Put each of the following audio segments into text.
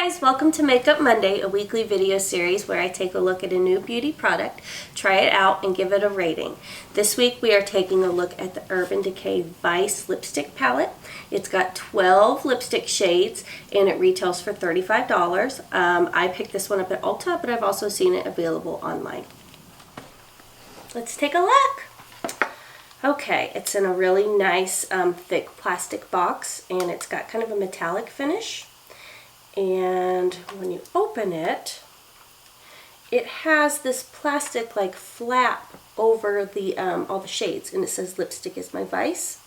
guys, welcome to Makeup Monday, a weekly video series where I take a look at a new beauty product, try it out, and give it a rating. This week we are taking a look at the Urban Decay Vice lipstick palette. It's got 12 lipstick shades and it retails for $35. I picked this one up at Ulta, but I've also seen it available online. Let's take a look. Okay, it's in a really nice thick plastic box and it's got kind of a metallic finish. And when you open it, it has this plastic like flap over the all the shades, and it says lipstick is my vice.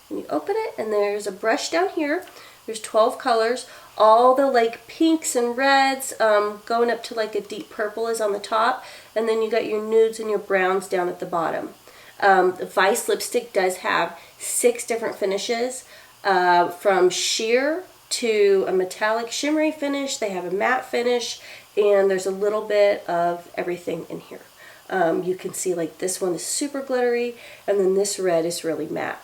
And you open it and there's a brush down here. There's 12 colors. All the like pinks and reds going up to like a deep purple is on the top, and then you got your nudes and your browns down at the bottom. The Vice lipstick does have 6 different finishes, from sheer to a metallic shimmery finish. They have a matte finish, and there's a little bit of everything in here. You can see like this one is super glittery, and then this red is really matte.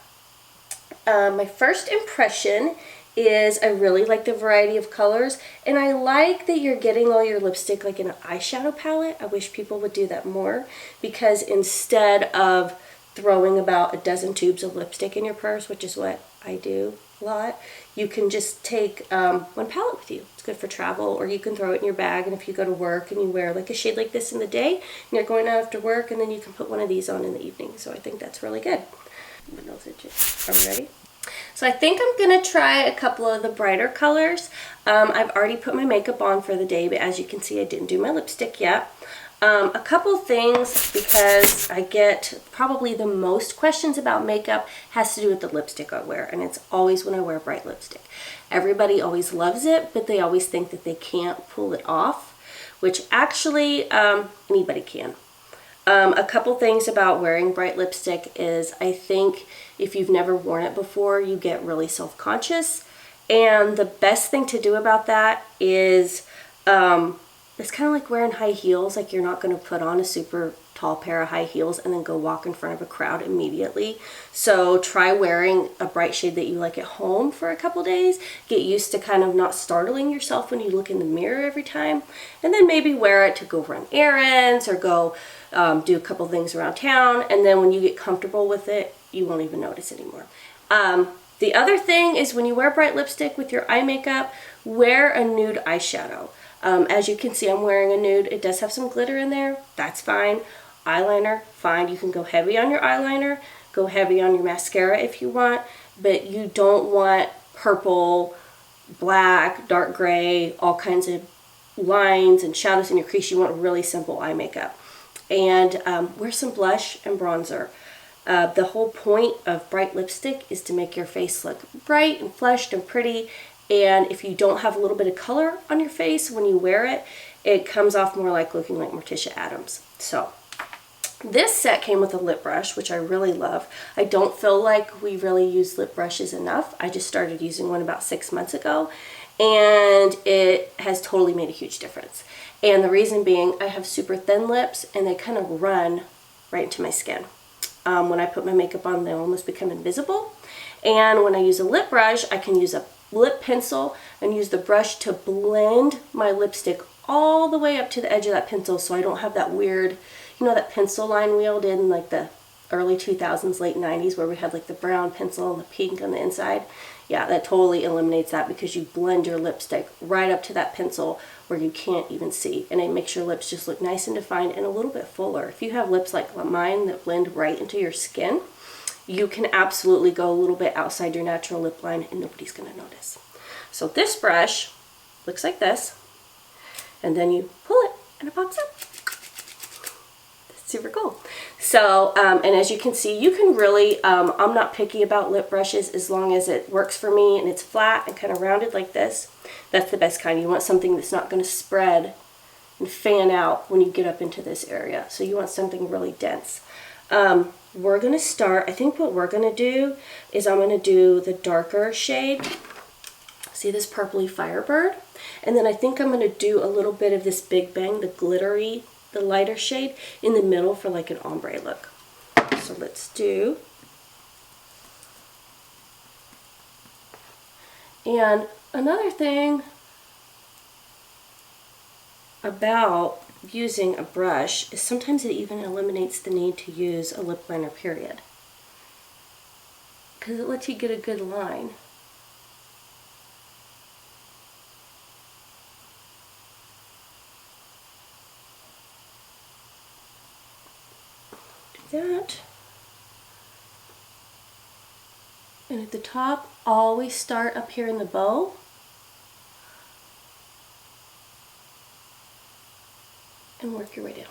My first impression is I really like the variety of colors, and I like that you're getting all your lipstick like in an eyeshadow palette. I wish people would do that more, because instead of throwing about a dozen tubes of lipstick in your purse, which is what I do a lot, you can just take one palette with you. It's good for travel, or you can throw it in your bag, and if you go to work and you wear like a shade like this in the day and you're going out after work, and then you can put one of these on in the evening. So I think that's really good. Are we ready? So I think I'm going to try a couple of the brighter colors. I've already put my makeup on for the day, but as you can see I didn't do my lipstick yet. A couple things, because I get probably the most questions about makeup has to do with the lipstick I wear, and it's always when I wear bright lipstick. Everybody always loves it, but they always think that they can't pull it off, which actually anybody can. A couple things about wearing bright lipstick is I think if you've never worn it before, you get really self-conscious, and the best thing to do about that is it's kind of like wearing high heels. Like, you're not going to put on a super tall pair of high heels and then go walk in front of a crowd immediately. So try wearing a bright shade that you like at home for a couple days. Get used to kind of not startling yourself when you look in the mirror every time. And then maybe wear it to go run errands or go do a couple things around town. And then when you get comfortable with it, you won't even notice anymore. The other thing is when you wear bright lipstick with your eye makeup, wear a nude eyeshadow. As you can see, I'm wearing a nude. It does have some glitter in there. That's fine. Eyeliner, fine. You can go heavy on your eyeliner, go heavy on your mascara if you want, but you don't want purple, black, dark gray, all kinds of lines and shadows in your crease. You want really simple eye makeup. And wear some blush and bronzer. The whole point of bright lipstick is to make your face look bright and flushed and pretty. And if you don't have a little bit of color on your face when you wear it, it comes off more like looking like Morticia Addams. So this set came with a lip brush, which I really love. I don't feel like we really use lip brushes enough. I just started using one about 6 months ago, and it has totally made a huge difference. And the reason being, I have super thin lips and they kind of run right into my skin. When I put my makeup on, they almost become invisible. And when I use a lip brush, I can use a lip pencil and use the brush to blend my lipstick all the way up to the edge of that pencil, so I don't have that weird, you know, that pencil line wheel did in like the early 2000s, late 90s, where we had like the brown pencil and the pink on the inside. Yeah, that totally eliminates that, because you blend your lipstick right up to that pencil where you can't even see, and it makes your lips just look nice and defined and a little bit fuller. If you have lips like mine that blend right into your skin, you can absolutely go a little bit outside your natural lip line and nobody's going to notice. So this brush looks like this, and then you pull it and it pops up. That's super cool. So, and as you can see, you can really, I'm not picky about lip brushes as long as it works for me and it's flat and kind of rounded like this. That's the best kind. You want something that's not going to spread and fan out when you get up into this area. So you want something really dense. We're going to start, I think what we're going to do is I'm going to do the darker shade. See this purpley Firebird? And then I think I'm going to do a little bit of this Big Bang, the glittery, the lighter shade in the middle for like an ombre look. So let's do. And another thing about using a brush is sometimes it even eliminates the need to use a lip liner, period. Because it lets you get a good line. Do that. And at the top, always start up here in the bow. And work your way down.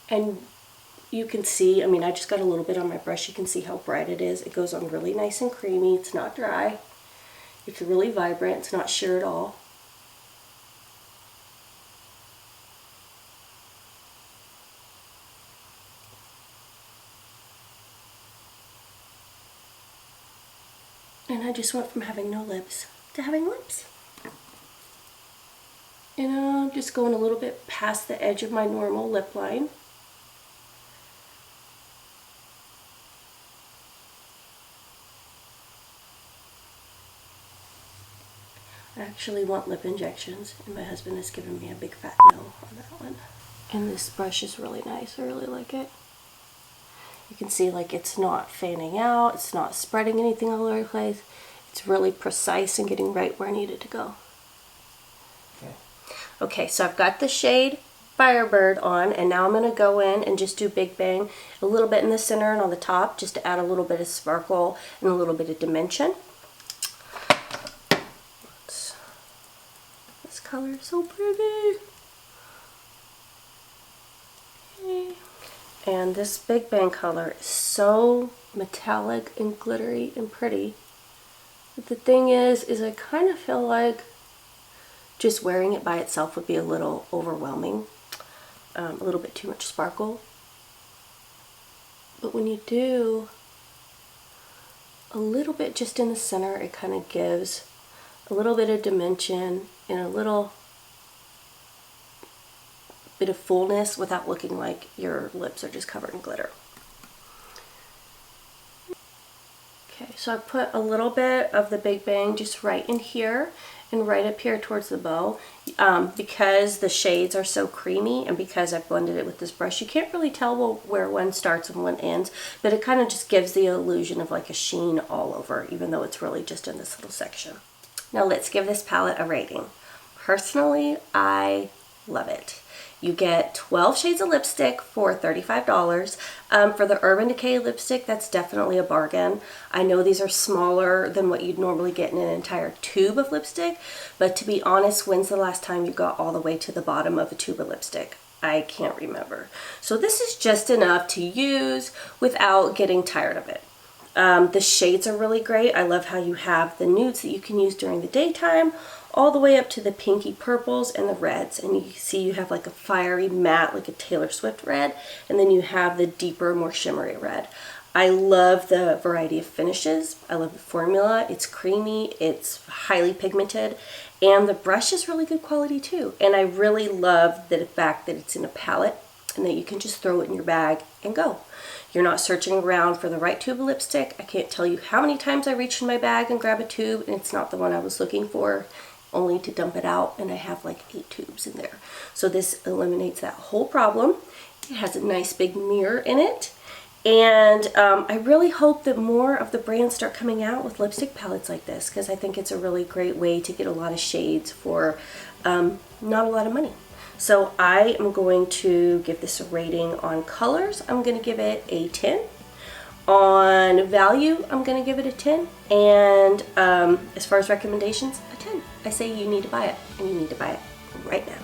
And you can see, I mean, I just got a little bit on my brush. You can see how bright it is. It goes on really nice and creamy. It's not dry. It's really vibrant. It's not sheer at all. And I just went from having no lips to having lips. And I'm just going a little bit past the edge of my normal lip line. I actually want lip injections, and my husband has given me a big fat no on that one. And this brush is really nice. I really like it. You can see like it's not fanning out, it's not spreading anything all over the place. It's really precise and getting right where I need it to go. Okay, so I've got the shade Firebird on, and now I'm going to go in and just do Big Bang a little bit in the center and on the top, just to add a little bit of sparkle and a little bit of dimension. This color is so pretty. Okay. And this Big Bang color is so metallic and glittery and pretty. But the thing is I kind of feel like just wearing it by itself would be a little overwhelming. A little bit too much sparkle. But when you do a little bit just in the center, it kind of gives a little bit of dimension and a little bit of fullness without looking like your lips are just covered in glitter. Okay, so I put a little bit of the Big Bang just right in here and right up here towards the bow. Because the shades are so creamy and because I've blended it with this brush, you can't really tell where one starts and one ends, but it kind of just gives the illusion of like a sheen all over, even though it's really just in this little section. Now let's give this palette a rating. Personally, I love it. You get 12 shades of lipstick for $35. For the Urban Decay lipstick, that's definitely a bargain. I know these are smaller than what you'd normally get in an entire tube of lipstick, but to be honest, when's the last time you got all the way to the bottom of a tube of lipstick? I can't remember. So this is just enough to use without getting tired of it. The shades are really great. I love how you have the nudes that you can use during the daytime, all the way up to the pinky purples and the reds. And you see you have like a fiery matte, like a Taylor Swift red, and then you have the deeper, more shimmery red. I love the variety of finishes. I love the formula. It's creamy, it's highly pigmented, and the brush is really good quality too. And I really love the fact that it's in a palette and that you can just throw it in your bag and go. You're not searching around for the right tube of lipstick. I can't tell you how many times I reach in my bag and grab a tube and it's not the one I was looking for, only to dump it out, and I have like 8 tubes in there. So this eliminates that whole problem. It has a nice big mirror in it. And I really hope that more of the brands start coming out with lipstick palettes like this, because I think it's a really great way to get a lot of shades for not a lot of money. So I am going to give this a rating on colors. I'm going to give it a 10. On value, I'm going to give it a 10. And as far as recommendations, a 10. I say you need to buy it, and you need to buy it right now.